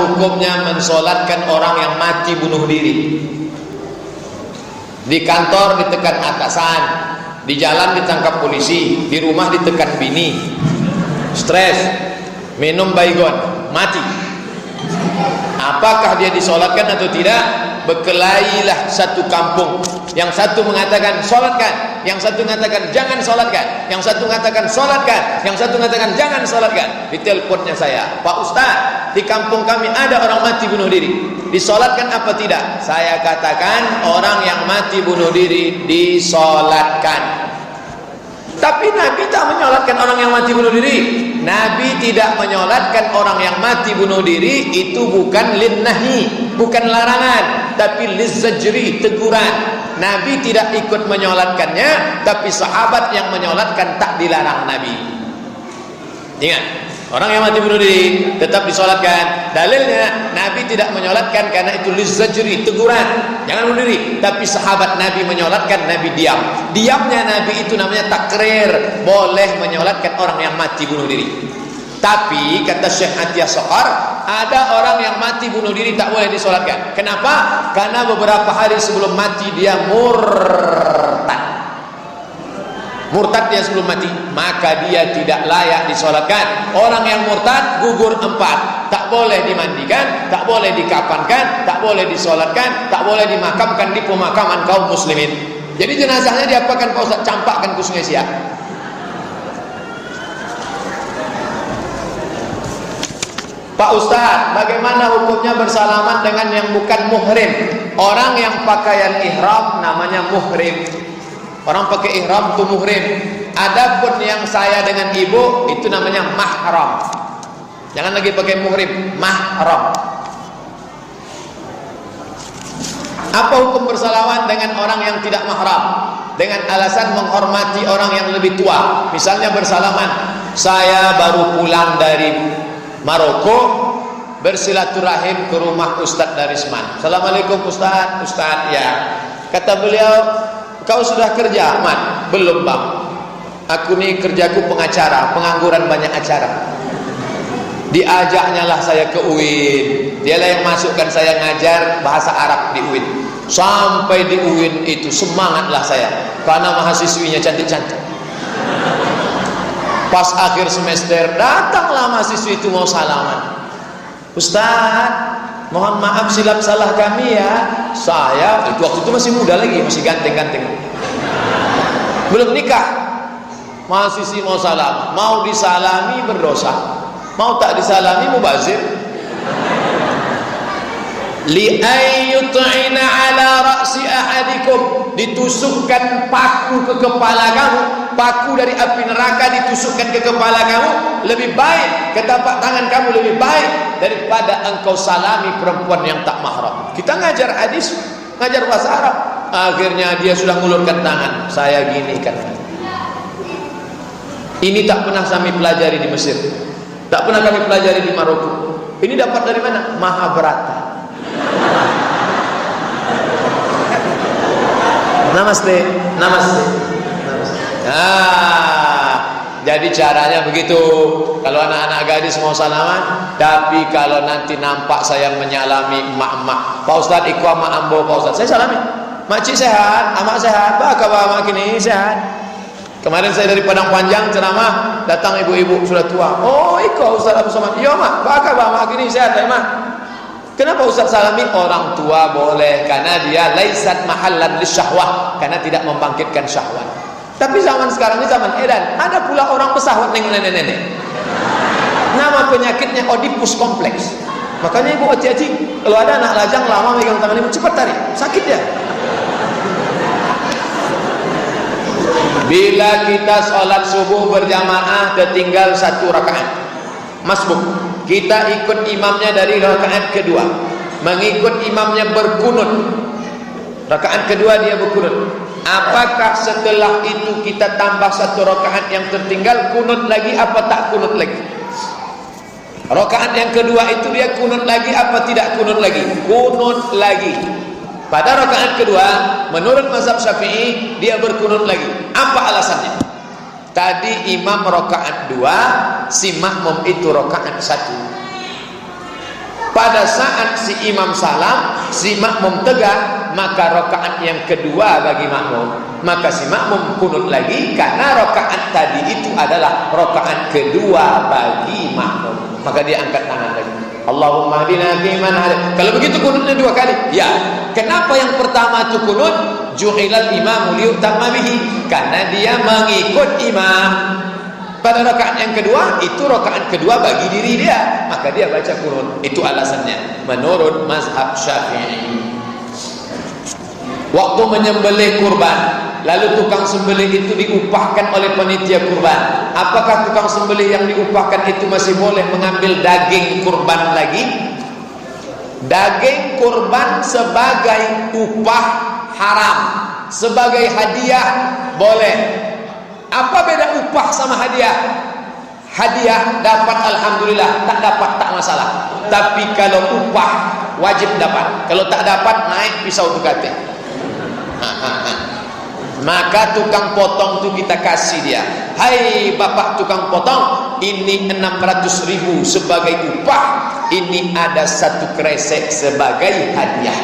hukumnya mensolatkan orang yang mati bunuh diri? Di kantor ditekan atasan, di jalan ditangkap polisi, di rumah ditekan bini, stres, minum baygon, mati. Apakah dia disolatkan atau tidak? Berkelailah satu kampung. Yang satu mengatakan solatkan, yang satu mengatakan jangan solatkan, yang satu mengatakan solatkan, yang satu mengatakan jangan solatkan. Di teleponnya saya, Pak Ustaz, di kampung kami ada orang mati bunuh diri, disolatkan apa tidak? Saya katakan orang yang mati bunuh diri disolatkan. Tapi Nabi tak menyolatkan orang yang mati bunuh diri. Nabi tidak menyolatkan orang yang mati bunuh diri. Itu bukan linnahi, bukan larangan, tapi lizzajri, teguran. Nabi tidak ikut menyolatkannya, tapi sahabat yang menyolatkan tak dilarang Nabi. Ingat, orang yang mati bunuh diri tetap disolatkan. Dalilnya Nabi tidak menyolatkan karena itu lizzajri, teguran, jangan bunuh diri. Tapi sahabat Nabi menyolatkan, Nabi diam. Diamnya Nabi itu namanya takrir, boleh menyolatkan orang yang mati bunuh diri. Tapi kata Syekh Atiyah Sohar, ada orang yang mati bunuh diri tak boleh disolatkan. Kenapa? Karena beberapa hari sebelum mati dia murtad. Murtad dia sebelum mati, maka dia tidak layak disolatkan. Orang yang murtad gugur 4, tak boleh dimandikan, tak boleh dikafankan, tak boleh disolatkan, tak boleh dimakamkan di pemakaman kaum muslimin. Jadi jenazahnya diapakan Pak Ustaz? Campakkan ke Sungai Siak. Pak Ustaz, bagaimana hukumnya bersalaman dengan yang bukan muhrim? Orang yang pakaian ihram namanya muhrim. Orang pakai ihram itu muhrim. Adapun yang saya dengan ibu itu namanya mahram. Jangan lagi pakai muhrim, mahram. Apa hukum bersalaman dengan orang yang tidak mahram? Dengan alasan menghormati orang yang lebih tua. Misalnya bersalaman, saya baru pulang dari Maroko, bersilaturahim ke rumah Ustadz Darisman. Assalamualaikum Ustadz. Ustadz, ya. Kata beliau, kau sudah kerja, Man? Belum, Bang. Aku nih kerjaku pengacara, pengangguran banyak acara. Diajaknya lah saya ke UIN. Dialah yang masukkan saya ngajar bahasa Arab di UIN. Sampai di UIN itu semangatlah saya, karena mahasiswinya cantik-cantik. Pas akhir semester datanglah mahasiswi itu mau salaman. Ustaz, mohon maaf silap salah kami ya. Saya itu waktu itu masih muda lagi, masih ganteng-ganteng, belum nikah. Mahasiswi mau salam, mau disalami berdosa, mau tak disalami mubazir. Li ayyut'ina ala ra'si ahadikum, ditusukkan paku ke kepala kamu, paku dari api neraka ditusukkan ke kepala kamu lebih baik, ke tapak tangan kamu lebih baik daripada engkau salami perempuan yang tak mahram. Kita ngajar hadis, ngajar bahasa Arab, akhirnya dia sudah ngulurkan tangan, saya gini kan. Ini tak pernah kami pelajari di Mesir, tak pernah kami pelajari di Maroko. Ini dapat dari mana? Mahabharata. Namaste, namaste, namaste. Jadi caranya begitu. Kalau anak-anak gadis mau salaman, tapi kalau nanti nampak saya menyalami emak-emak, Pak Ustaz ikut mak ambo, Pak Ustaz, saya salami. Makcik sehat, amak sehat, baka mak kini sehat. Kemarin saya dari Padang Panjang ceramah, datang ibu-ibu sudah tua. Oh, ikut Ustaz Abu Somad. Iya mak, baka mak kini sehat, mak. Kenapa Ustaz salami? Orang tua boleh, karena dia laisat mahallan lisyahwah, karena tidak membangkitkan syahwat. Tapi zaman sekarang ini zaman edan, ada pula orang pesahwat neng nenek-nenek. Nama penyakitnya Oedipus kompleks. Makanya ibu hati-hati, kalau ada anak lajang lama megang tangan ibu, cepat tarik, sakit ya. Bila kita sholat subuh berjamaah tertinggal 1 rakaat, masbuk, kita ikut imamnya dari rakaat kedua, mengikut imamnya berkunut, rakaat kedua dia berkunut. Apakah setelah itu kita tambah 1 rakaat yang tertinggal kunut lagi apa tak kunut lagi? Rakaat yang kedua itu dia kunut lagi apa tidak kunut lagi? Kunut lagi. Pada rakaat kedua menurut mazhab Syafi'i dia berkunut lagi. Apa alasannya? Tadi imam rakaat 2, si makmum itu rakaat 1. pada saat si imam salam, si makmum tegak, maka rakaat yang kedua bagi makmum, maka si makmum kunut lagi karena rakaat tadi itu adalah rakaat kedua bagi makmum, maka dia angkat tangan lagi. Allahumma hdina fiman hadait. Kalau begitu kunutnya dua kali. Ya. Kenapa yang pertama itu kunut? Ju'ilal imamu liyutamma bihi, karena dia mengikut imam. Pada rakaat yang kedua, itu rakaat kedua bagi diri dia, maka dia baca kunut. Itu alasannya menurut mazhab Syafi'i. Waktu menyembelih kurban, lalu tukang sembelih itu diupahkan oleh panitia kurban. Apakah tukang sembelih yang diupahkan itu masih boleh mengambil daging kurban lagi? Daging kurban sebagai upah haram, sebagai hadiah boleh. Apa beda upah sama hadiah? Hadiah dapat alhamdulillah, tak dapat tak masalah. Tapi kalau upah wajib dapat. Kalau tak dapat naik pisau tukate. Maka tukang potong tu kita kasih dia, hai bapak tukang potong, ini 600.000 sebagai upah, ini ada 1 kresek sebagai hadiah.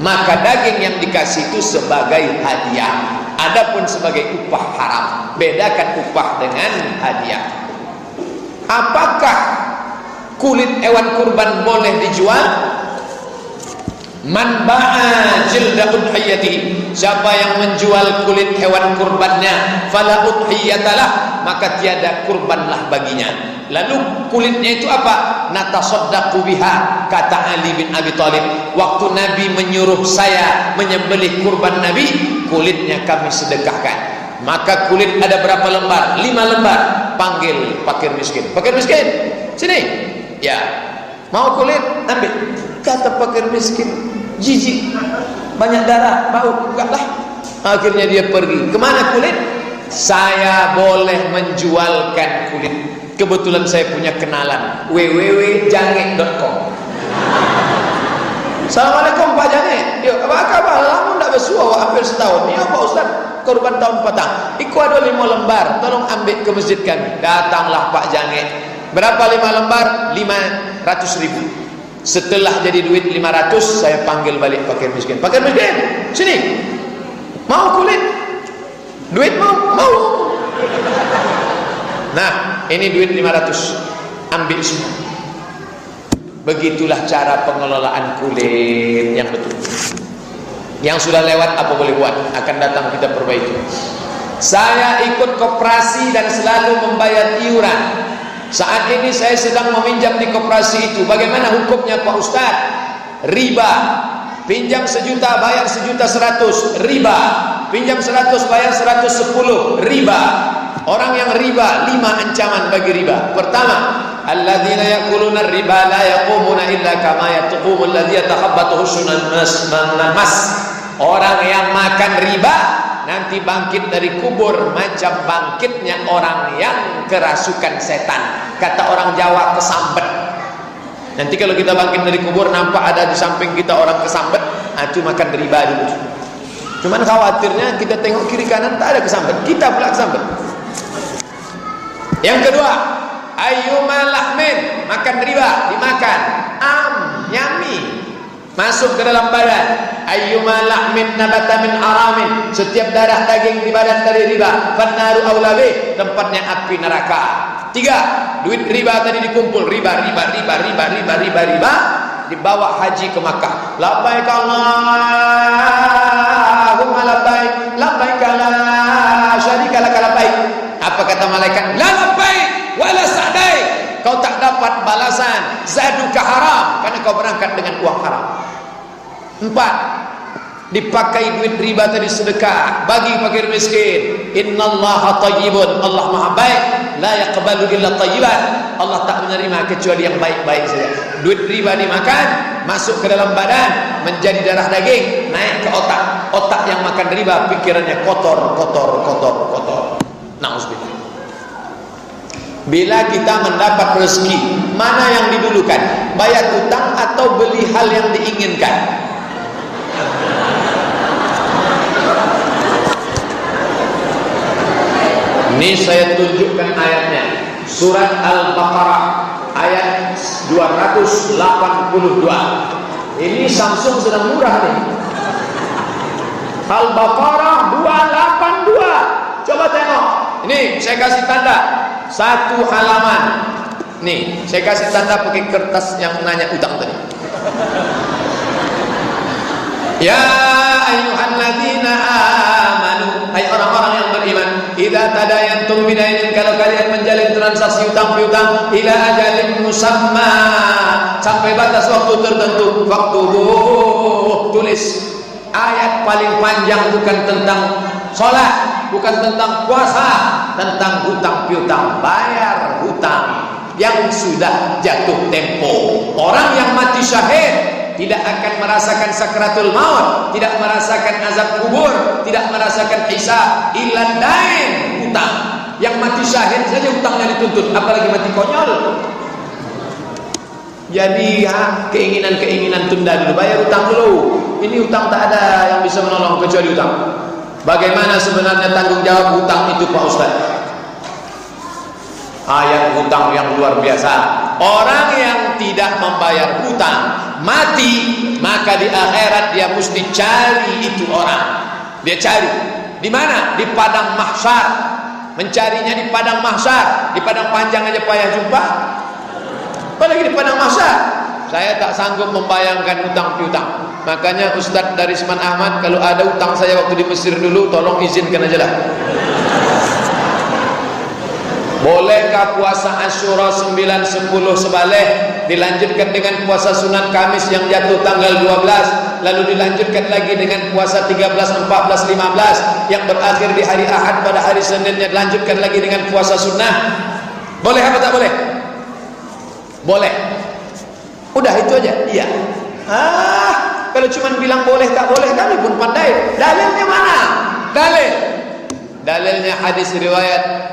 Maka daging yang dikasih itu sebagai hadiah. Adapun sebagai upah haram. Bedakan upah dengan hadiah. Apakah kulit hewan kurban boleh dijual? Man ba'a jilda udhiyati, siapa yang menjual kulit hewan kurbannya, fala udhiyatalah, maka tiada kurbanlah baginya. Lalu kulitnya itu apa? Natasaddaqu biha, kata Ali bin Abi Thalib, waktu Nabi menyuruh saya menyembelih kurban Nabi, kulitnya kami sedekahkan. Maka kulit ada berapa lembar? 5 lembar. Panggil fakir miskin. Fakir miskin, sini. Ya, mau kulit? Ambil. Kata fakir miskin, jijik, banyak darah, bau, enggak lah. Akhirnya dia pergi. Kemana kulit? Saya boleh menjualkan kulit. Kebetulan saya punya kenalan, www.jange.com. Assalamualaikum Pak Jange. Yuk, apa kabar? Lama tak bersua, hampir setahun. Ya Pak Ustaz, korban tahun petang. Iku ada 5 lembar, tolong ambil ke masjid kami. Datanglah Pak Jange. Berapa 5 lembar? 500.000. Setelah jadi duit 500, saya panggil balik fakir miskin. Fakir miskin, sini. Mau kulit? Duit mau? Mau. Nah, ini duit 500. Ambil semua. Begitulah cara pengelolaan kulit yang betul. Yang sudah lewat apa boleh buat, akan datang kita perbaiki. Saya ikut koperasi dan selalu membayar iuran. Saat ini saya sedang meminjam di koperasi itu. Bagaimana hukumnya Pak Ustaz? Riba. Pinjam 1 juta bayar 1.100.000, riba. Pinjam 100 bayar 110, riba. Orang yang riba, 5 ancaman bagi riba. Pertama, alladzina yaquluna riba la yaqumuna illa kama yaqumu alladzi yatakhabbathu syaitanun mas. Orang yang makan riba nanti bangkit dari kubur macam bangkitnya orang yang kerasukan setan. Kata orang Jawa, kesambet. Nanti kalau kita bangkit dari kubur nampak ada di samping kita orang kesambet, itu makan riba dulu. Cuman khawatirnya kita tengok kiri kanan tak ada kesambet, kita pula kesambet. Yang kedua, ayyuma lahmin, makan riba, dimakan. Yami, masuk ke dalam badan. Ayyuma lahmin nabata min haramin, setiap darah daging di badan dari riba, fannaru aula bih, tempatnya api neraka. 3, duit riba tadi dikumpul, riba, dibawa haji ke Makkah. Labbaik Allahumma labbaik, labbaik la syarika lak labbaik. Apa kata malaikat? La labbaik wa la sa'daik. Kau tak dapat balasan, zaduka haram, karena kau berangkat dengan uang haram. 4, dipakai duit riba tadi sedekah bagi fakir miskin. Innallaha thayyibun, Allah Maha baik, la yaqbalu illa thayyiban. Allah tak menerima kecuali yang baik-baik saja. Duit riba dimakan, masuk ke dalam badan, menjadi darah daging, naik ke otak. Otak yang makan riba pikirannya kotor. Nauzubillah. Bila kita mendapat rezeki, mana yang didulukan? Bayar utang atau beli hal yang diinginkan? Ini saya tunjukkan ayatnya, surat Al-Baqarah ayat 282. Ini Samsung sedang murah nih. Al-Baqarah 282. Coba tengok. Ini saya kasih tanda satu halaman. Nih, saya kasih tanda pakai kertas yang nanya utang tadi. Ya ayyuhalladzina amanu, hai orang-orang yang beriman, idza tadayantum bidainin, kalau kalian menjalin transaksi utang piutang, ila ajalin musamma, sampai batas waktu tertentu, tulis. Ayat paling panjang bukan tentang sholat, bukan tentang puasa, tentang hutang piutang, bayar hutang yang sudah jatuh tempo. Orang yang mati syahid tidak akan merasakan sakratul maut, tidak merasakan azab kubur, tidak merasakan hisab, illa dain, hutang. Yang mati syahid saja hutangnya dituntut, apalagi mati konyol. Jadi ya, keinginan-keinginan tunda dulu, bayar hutang dulu. Ini hutang tak ada yang bisa menolong kecuali hutang. Bagaimana sebenarnya tanggung jawab hutang itu, Pak Ustaz? Ayat hutang yang luar biasa. Orang yang tidak membayar hutang mati, maka di akhirat dia mesti cari itu orang. Dia cari di mana? Di padang mahsyar. Mencarinya di padang mahsyar. Di padang panjang aja payah jumpa, apalagi di padang mahsyar. Saya tak sanggup membayangkan hutang piutang. Makanya Ustadz Darisman Ahmad, kalau ada hutang saya waktu di Mesir dulu, tolong izinkan aja lah. Bolehkah puasa Asyura 9, 10 sebaleh dilanjutkan dengan puasa sunat Kamis yang jatuh tanggal 12, lalu dilanjutkan lagi dengan puasa 13, 14, 15 yang berakhir di hari Ahad, pada hari Seninnya dilanjutkan lagi dengan puasa sunnah? Boleh apa tak boleh? Boleh. Udah itu aja. Iya. Kalau cuma bilang boleh tak boleh, kami pun pandai. Dalilnya mana? Dalilnya hadis riwayat